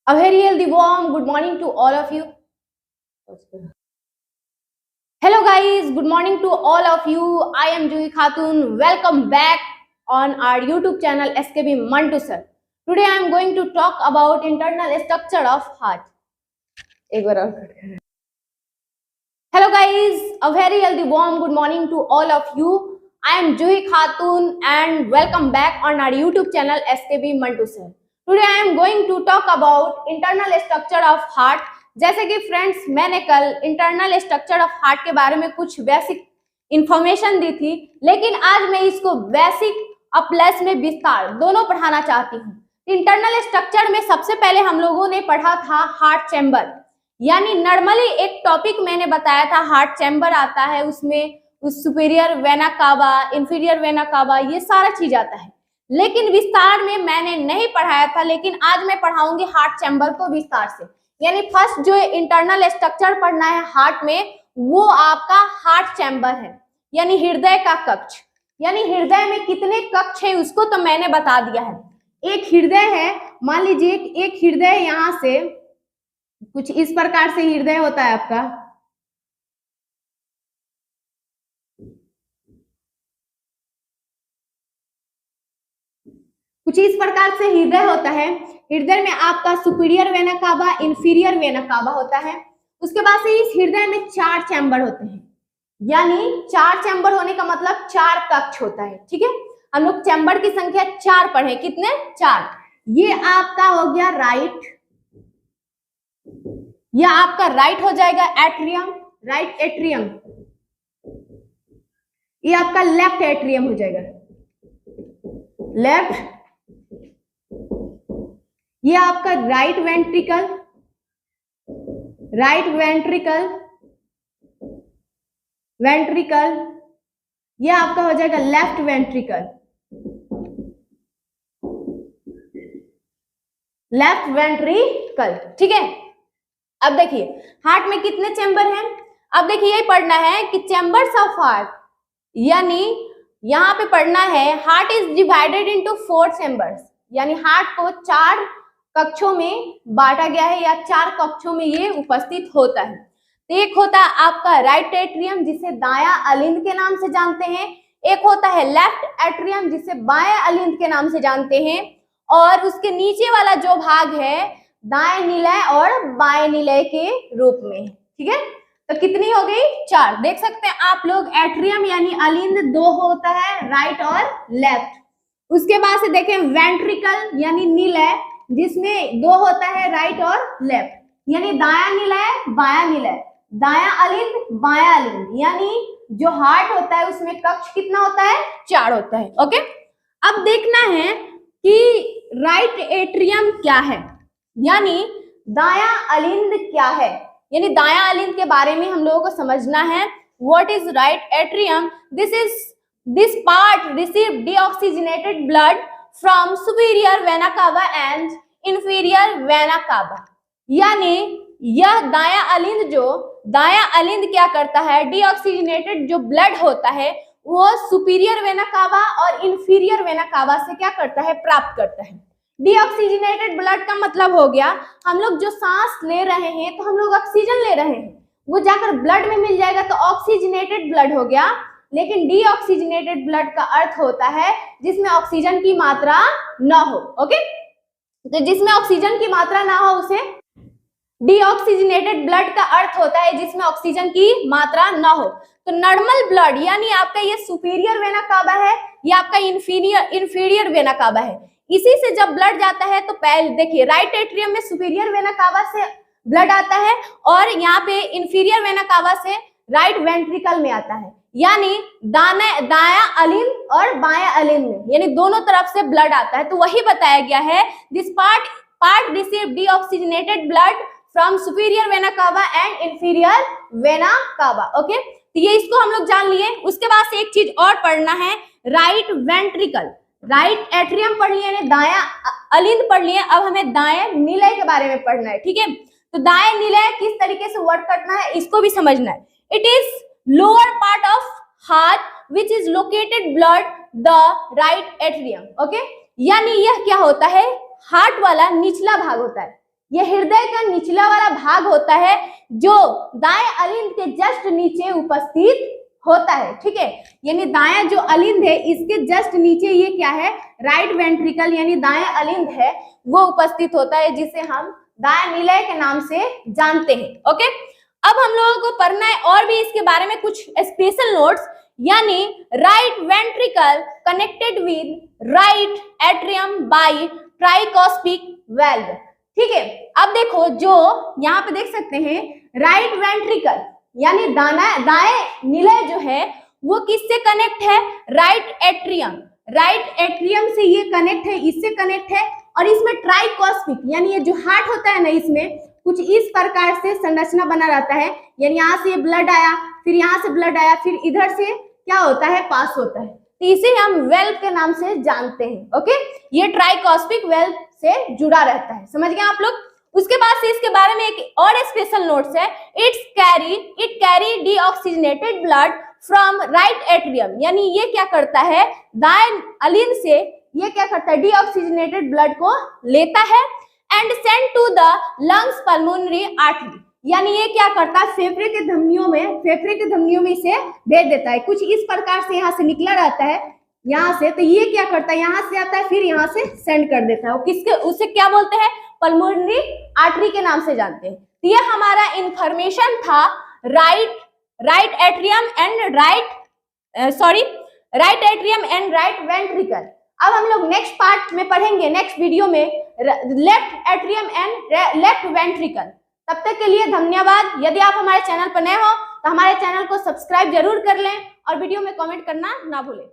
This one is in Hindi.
A very healthy, warm good morning to all of you. Hello guys, good morning to all of you. I am Juhi Khatun. Welcome back on our YouTube channel SKB Mantu Sir. Today I am going to talk about internal structure of heart. एक बार और Hello guys, a very healthy, warm good morning to all of you. I am Juhi Khatun and welcome back on our YouTube channel SKB Mantu Sir. Today I am going to talk about internal structure of heart. जैसे कि फ्रेंड्स मैंने कल इंटरनल स्ट्रक्चर ऑफ हार्ट के बारे में कुछ बेसिक इंफॉर्मेशन दी थी, लेकिन आज मैं इसको बेसिक और प्लस में विस्तार दोनों पढ़ाना चाहती हूँ। इंटरनल स्ट्रक्चर में सबसे पहले हम लोगों ने पढ़ा था हार्ट चैम्बर, यानी नॉर्मली एक टॉपिक मैंने बताया था हार्ट चैम्बर आता है, उसमें उस superior vena cava, inferior vena cava, ये सारा चीज आता है, लेकिन विस्तार में मैंने नहीं पढ़ाया था। लेकिन आज मैं पढ़ाऊंगी हार्ट चैम्बर को विस्तार से। यानी फर्स्ट जो इंटरनल स्ट्रक्चर पढ़ना है हार्ट में, वो आपका हार्ट चैम्बर है, यानी हृदय का कक्ष। यानी हृदय में कितने कक्ष है उसको तो मैंने बता दिया है। एक हृदय है, मान लीजिए एक हृदय यहां से कुछ इस प्रकार से हृदय होता है आपका, कुछ इस प्रकार से हृदय होता है। हृदय में आपका superior vena cava, inferior vena cava होता है। उसके बाद से इस हृदय में 4 चैम्बर होते हैं, यानी 4 चैम्बर होने का मतलब 4 कक्ष होता है। ठीक है, हम लोग चैम्बर की संख्या 4 पढ़े, कितने? 4। ये आपका हो गया राइट, यह आपका राइट हो जाएगा एट्रियम, राइट एट्रियम। ये आपका लेफ्ट एट्रियम हो जाएगा, लेफ्ट। ये आपका right ventricle, right ventricle, ventricle. ये आपका हो जाएगा लेफ्ट वेंट्रिकल, लेफ्ट वेंट्रिकल। ठीक है, अब देखिए हार्ट में कितने चैम्बर हैं। अब देखिए ये पढ़ना है कि चैम्बर्स ऑफ हार्ट, यानी यहां पे पढ़ना है heart is divided into 4 chambers, यानी हार्ट को 4 कक्षों में बांटा गया है, या 4 कक्षों में ये उपस्थित होता है। तो एक होता है आपका राइट एट्रियम, जिसे दायां अलिंद के नाम से जानते हैं। एक होता है लेफ्ट एट्रियम, जिसे बायां अलिंद के नाम से जानते हैं। और उसके नीचे वाला जो भाग है दाएं निलय और बाएं निलय के रूप में। ठीक है, तो कितनी हो गई? 4। देख सकते हैं आप लोग, एट्रियम यानी अलिंद 2 होता है, राइट और लेफ्ट। उसके बाद से देखें वेंट्रिकल यानी निलय, जिसमें 2 होता है, राइट और लेफ्ट, यानी दायां निलय बायां निलय, दायां अलिंद बायां अलिंद। यानी जो हार्ट होता है उसमें कक्ष कितना होता है? 4 होता है। ओके, अब देखना है कि राइट एट्रियम क्या है, यानी दायां अलिंद क्या है। यानी दायां अलिंद के बारे में हम लोगों को समझना है। What is right atrium? This part receive deoxygenated blood from superior vena cava and inferior vena cava. यानी यह दायां अलिंद, जो दायां अलिंद क्या करता है, डीऑक्सीजनेटेड जो ब्लड होता है वो सुपीरियर वेना कावा और इंफीरियर वेना कावा से क्या करता है? प्राप्त करता है। डीऑक्सीजनेटेड ब्लड का मतलब हो गया हम लोग जो सांस ले रहे हैं, तो हम लोग ऑक्सीजन ले रहे हैं, वो जाकर ब्लड में मिल जाएगा तो ऑक्सीजनेटेड ब्लड हो गया। लेकिन डीऑक्सीजनेटेड ब्लड का अर्थ होता है जिसमें ऑक्सीजन की मात्रा न हो। ओके, तो जिसमें ऑक्सीजन की मात्रा ना हो उसे डीऑक्सीजनेटेड ब्लड का अर्थ होता है जिसमें ऑक्सीजन की मात्रा न हो। तो नॉर्मल ब्लड, यानी आपका ये सुपीरियर वेना कावा है, ये आपका इंफीरियर वेना कावा है। इसी से जब ब्लड जाता है तो पहले देखिए राइट एट्रियम में सुपीरियर वेना कावा से ब्लड आता है और यहाँ पे इंफीरियर वेना कावा से राइट वेंट्रिकल में आता है। यानी दायां अलिंद और बायां अलिंद में, यानी दोनों तरफ से ब्लड आता है। तो वही बताया गया है, this part receive deoxygenated blood from superior vena cava and inferior vena cava. Okay, तो ये इसको हम लोग जान लिए। उसके बाद से एक चीज और पढ़ना है, राइट वेंट्रिकल। राइट एट्रियम पढ़ लिए, दायां अलिंद पढ़ लिए, अब हमें दाएं निलय के बारे में पढ़ना है। ठीक है, तो दाएं निलय किस तरीके से वर्क करना है इसको भी समझना है। It is lower part of heart which is located blood the right atrium. Okay, यानी यह क्या होता है? हार्ट वाला निचला भाग होता है, ये हृदय का निचला वाला भाग होता है जो दाएं अलिंद के जस्ट नीचे उपस्थित होता है, ठीक है। यानी दायां जो अलिंद है इसके जस्ट नीचे ये क्या है, राइट वेंट्रिकल यानी दायां अलिंद है वो उपस्थित होता है, जिसे हम दायां निलय के नाम से जानते हैं। ओके, अब हम लोगों को पढ़ना है और भी इसके बारे में कुछ स्पेशल नोट्स, यानी right ventricle connected with right atrium by tricuspid valve, ठीक है। अब देखो जो यहाँ पे देख सकते हैं राइट वेंट्रिकल यानी दाएं निलय जो है वो किससे कनेक्ट है, राइट एट्रियम से ये कनेक्ट है, इससे कनेक्ट है। और इसमें ट्राइकॉस्पिक यानी ये जो हार्ट होता है ना, इसमें कुछ इस प्रकार से संरचना बना रहता है, यानी यहाँ से ब्लड आया, फिर यहाँ से ब्लड आया, फिर इधर से क्या होता है, पास होता है, तो इसे हम वेल्व के नाम से जानते हैं। ओके, ये ट्राइकॉस्पिक वेल्व से जुड़ा रहता है, समझ गए आप लोग। उसके बाद से इसके बारे में एक और स्पेशल नोट्स है, it carry deoxygenated blood from right atrium, यानी ये क्या करता है, दाएं अलिंद से ये क्या करता है, डीऑक्सीजनेटेड ब्लड को लेता है and send to the lungs pulmonary artery, यानी ये क्या करता है, फेफड़े के धमनियों में इसे भेज देता है। कुछ इस प्रकार से यहाँ से निकला रहता है यहाँ से, तो ये क्या करता है, यहाँ से आता है फिर यहाँ से सेंड कर देता है, किसके, उसे क्या बोलते हैं, पल्मोनरी आर्टरी के नाम से जानते हैं। तो ये हमारा इंफॉर्मेशन था right atrium and right ventricle. अब हम लोग नेक्स्ट पार्ट में पढ़ेंगे, नेक्स्ट वीडियो में left atrium and left ventricle. तब तक के लिए धन्यवाद। यदि आप हमारे चैनल पर नए हो तो हमारे चैनल को सब्सक्राइब जरूर कर लें और वीडियो में कमेंट करना ना भूलें।